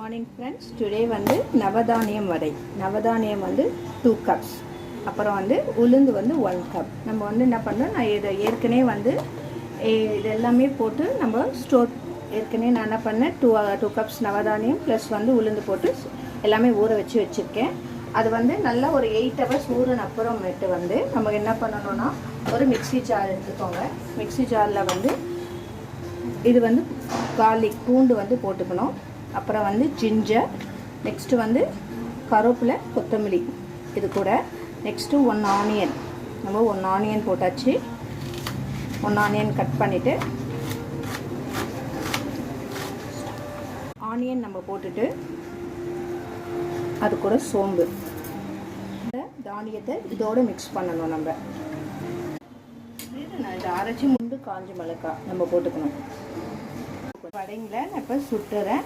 Morning friends, today வந்து நவதானியம் வடை. நவதானியம் வந்து 2 cups, அப்புறம் வந்து உளுந்து வந்து 1 கப். நம்ம வந்து என்ன பண்ணுறோம், நான் இதை ஏற்கனவே வந்து இது எல்லாமே போட்டு நம்ம ஸ்டோர், ஏற்கனவே நான் என்ன பண்ணேன், 2 கப்ஸ் நவதானியம் ப்ளஸ் வந்து உளுந்து போட்டு எல்லாமே ஊற வச்சுருக்கேன். அது வந்து நல்லா ஒரு 8 ஹவர்ஸ் ஊறின அப்புறமேட்டு வந்து நம்ம என்ன பண்ணணும்னா, ஒரு மிக்ஸி ஜார் எடுத்துக்கோங்க. மிக்ஸி ஜாரில் வந்து இது வந்து கார்லிக் பூண்டு வந்து போட்டுக்கணும். அப்புறம் வந்து ஜிஞ்சர், நெக்ஸ்ட்டு வந்து கருவேப்பிலை, கொத்தமல்லி இது கூட. நெக்ஸ்ட்டு 1 ஆனியன், நம்ம 1 ஆனியன் போட்டாச்சு. 1 ஆனியன் கட் பண்ணிவிட்டு ஆனியன் நம்ம போட்டுட்டு அது கூட சோம்பு, தானியத்தை இதோடு மிக்ஸ் பண்ணணும். நம்ம இதை அரைச்சி முண்டு காஞ்ச மிளகாய் நம்ம போட்டுக்கணும். வடைங்களை நான் இப்போ சுட்டுறேன்.